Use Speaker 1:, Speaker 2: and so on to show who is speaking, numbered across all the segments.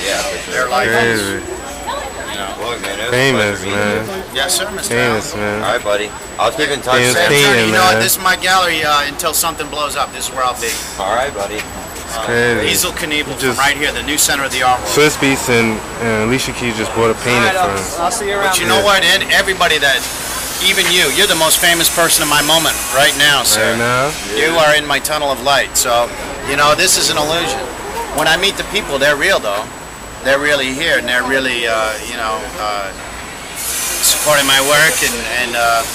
Speaker 1: Yeah, for sure.
Speaker 2: Their life is,
Speaker 1: Look, man,
Speaker 3: famous, man.
Speaker 2: Yes, sir, Mr.
Speaker 3: Famous,
Speaker 2: Allen.
Speaker 3: man.
Speaker 1: All right, buddy. I'll keep in touch.
Speaker 3: Famous
Speaker 1: Sam.
Speaker 3: Peter,
Speaker 2: You know what?
Speaker 3: man.
Speaker 2: This is my gallery until something blows up. This is where I'll be.
Speaker 1: All right, buddy.
Speaker 3: Crazy.
Speaker 2: Easel Knievel from
Speaker 3: Just-
Speaker 2: right here, the new center of the art world.
Speaker 3: Swiss Beats and Alicia Keys just bought a painting for him.
Speaker 4: I'll see you around.
Speaker 2: But you know what? And everybody that, even you're the most famous person in my moment right now, sir.
Speaker 3: Right now?
Speaker 2: You are in my tunnel of light. So, this is an illusion. When I meet the people, they're real, though. They're really here, and they're really, supporting my work.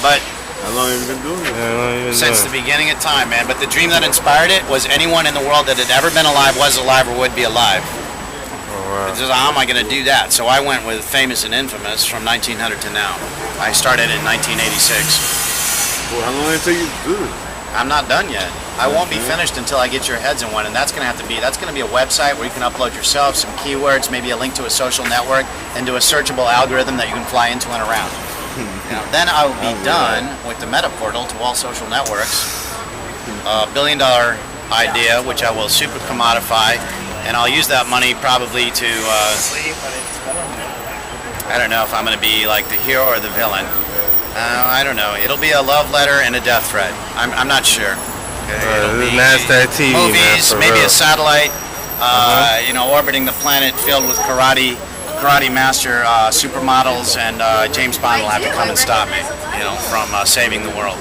Speaker 2: But
Speaker 5: How long have you been doing it?
Speaker 2: since the beginning of time, man. But the dream that inspired it was anyone in the world that had ever been alive, was alive, or would be alive. It's just, how am I going to do that? So I went with famous and infamous from 1900 to now. I started in 1986.
Speaker 5: Well, how long did it take you to do it?
Speaker 2: I'm not done yet. I won't be finished until I get your heads in one, and that's going to be a website where you can upload yourself, some keywords, maybe a link to a social network, and do a searchable algorithm that you can fly into and around. Then I will be done with the meta portal to all social networks. $1 billion idea, which I will super commodify, and I'll use that money probably to, I don't know if I'm going to be like the hero or the villain. I don't know. It'll be a love letter and a death threat. I'm not sure. It'll
Speaker 3: This
Speaker 2: be
Speaker 3: is Nazdaq TV, man,
Speaker 2: movies,
Speaker 3: for
Speaker 2: maybe
Speaker 3: real.
Speaker 2: a satellite, orbiting the planet filled with karate master supermodels, and James Bond will have to come and stop me, from saving the world.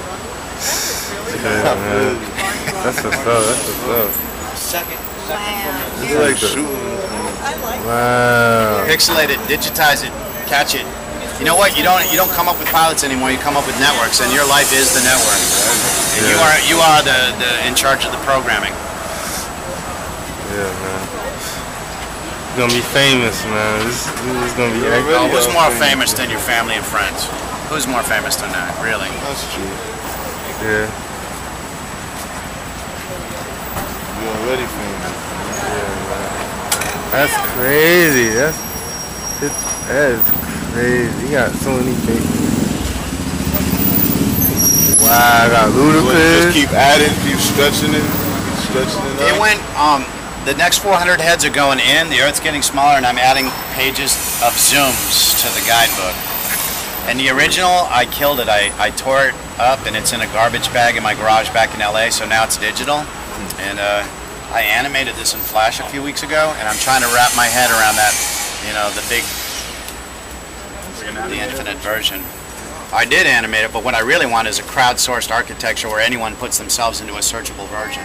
Speaker 3: Yeah, man. That's what's up. That's what's
Speaker 5: It's like shooting.
Speaker 3: up. Wow.
Speaker 2: Pixelate it, digitize it, catch it. You know what? You don't come up with pilots anymore. You come up with networks, and your life is the network. And you are the in charge of the programming.
Speaker 3: Yeah, man. You're gonna be famous, man. This is gonna be
Speaker 2: Oh, who's more famous than your family and friends? Who's more famous than that? Really?
Speaker 5: That's true.
Speaker 3: Yeah.
Speaker 5: You're already famous.
Speaker 3: That's crazy. That is crazy. You got so many things. Wow, I got
Speaker 5: Just
Speaker 3: Ludacris.
Speaker 5: keep adding, keep stretching it. Keep stretching it
Speaker 2: It
Speaker 5: out.
Speaker 2: went. The next 400 heads are going in. The Earth's getting smaller, and I'm adding pages of zooms to the guidebook. And the original, I killed it. I tore it up, and it's in a garbage bag in my garage back in LA. So now it's digital, and I animated this in Flash a few weeks ago, and I'm trying to wrap my head around that. The infinite version. I did animate it, but what I really want is a crowdsourced architecture where anyone puts themselves into a searchable version.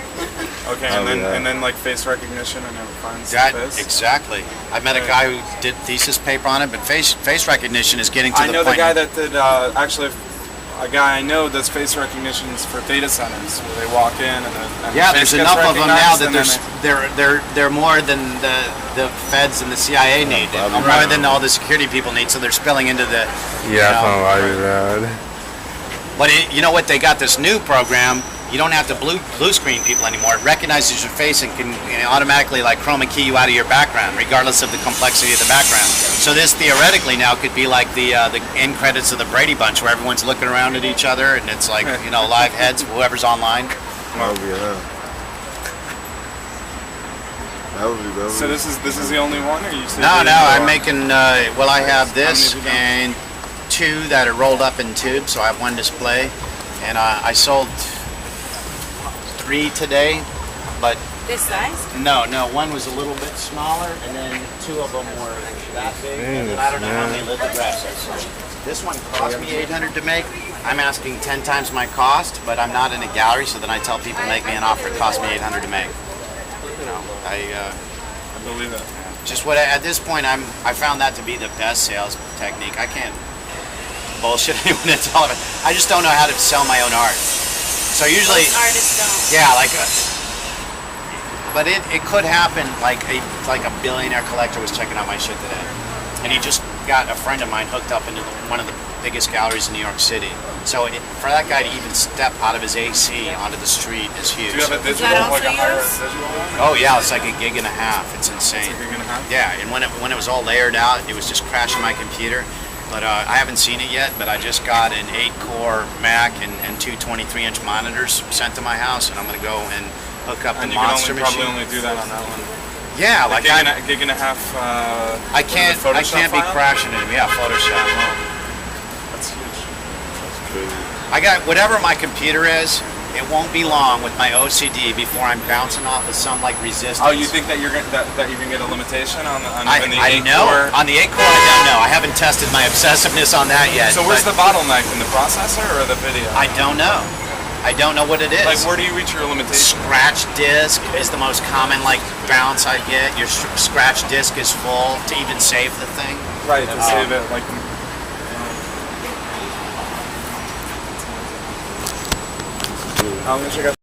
Speaker 6: Okay, and then like face recognition and it finds the
Speaker 2: That,
Speaker 6: face.
Speaker 2: exactly. I met a guy who did thesis paper on it, but face recognition is getting to
Speaker 6: I
Speaker 2: the
Speaker 6: know
Speaker 2: point.
Speaker 6: the guy that did actually. A guy I know does face recognitions for data centers where they walk in and
Speaker 2: Yeah,
Speaker 6: the
Speaker 2: there's
Speaker 6: face gets
Speaker 2: enough of them now
Speaker 6: recognized
Speaker 2: that
Speaker 6: and then
Speaker 2: they're more than the feds and the CIA need, more than all the security people need. So they're spilling into the.
Speaker 3: Yeah, I
Speaker 2: you know,
Speaker 3: found why you that.
Speaker 2: But you know what? They got this new program. You don't have to blue screen people anymore. It recognizes your face and can automatically like chroma key you out of your background, regardless of the complexity of the background. So this theoretically now could be like the end credits of the Brady Bunch, where everyone's looking around at each other, and it's like live heads, whoever's online.
Speaker 5: That would be That would be
Speaker 6: So this is the only one, or you?
Speaker 2: No, I'm making. Well, I have this and two that are rolled up in tubes, so I have one display, and I sold 3 today, but
Speaker 7: This size?
Speaker 2: no, one was a little bit smaller, and then 2 of them were that big, and then I don't know how many lithographs I sold. This one cost me $800 to make. I'm asking 10 times my cost, but I'm not in a gallery, so then I tell people make me an offer. It cost me $800 to make.
Speaker 6: I believe that.
Speaker 2: Just what at this point I found that to be the best sales technique. I can't bullshit anyone that's all of it. I just don't know how to sell my own art. So usually,
Speaker 7: Most artists don't.
Speaker 2: yeah, but it could happen. Like a billionaire collector was checking out my shit today, and he just got a friend of mine hooked up into one of the biggest galleries in New York City. So for that guy to even step out of his AC onto the street is huge.
Speaker 6: Do you have a digital,
Speaker 7: that
Speaker 6: like a
Speaker 7: also
Speaker 6: higher
Speaker 7: yours?
Speaker 6: digital one?
Speaker 2: Oh yeah, it's like $1.5 gigs. It's insane.
Speaker 6: You're gonna have?
Speaker 2: Yeah, and when it was all layered out, it was just crashing my computer. But I haven't seen it yet, but I just got an 8-core Mac and 2 23-inch monitors sent to my house, and I'm going to go and hook up
Speaker 6: And
Speaker 2: the
Speaker 6: you can
Speaker 2: monster
Speaker 6: probably
Speaker 2: machine.
Speaker 6: only do that on that one.
Speaker 2: Yeah, like
Speaker 6: a gig and a half.
Speaker 2: I can't be crashing it. Yeah, Photoshop.
Speaker 6: That's huge.
Speaker 5: That's crazy.
Speaker 2: I got whatever my computer is. It won't be long with my OCD before I'm bouncing off of some like resistance.
Speaker 6: Oh, you think that you're gonna get a limitation on the
Speaker 2: I know.
Speaker 6: core?
Speaker 2: On the 8 core, I don't know. I haven't tested my obsessiveness on that yet.
Speaker 6: So where's the bottleneck, in the processor or the video?
Speaker 2: I don't know. I don't know what it is.
Speaker 6: Like, where do you reach your limitation?
Speaker 2: Scratch disk is the most common like bounce I get. Your scratch disk is full to even save the thing.
Speaker 6: Right, to save it. Like. How long did you got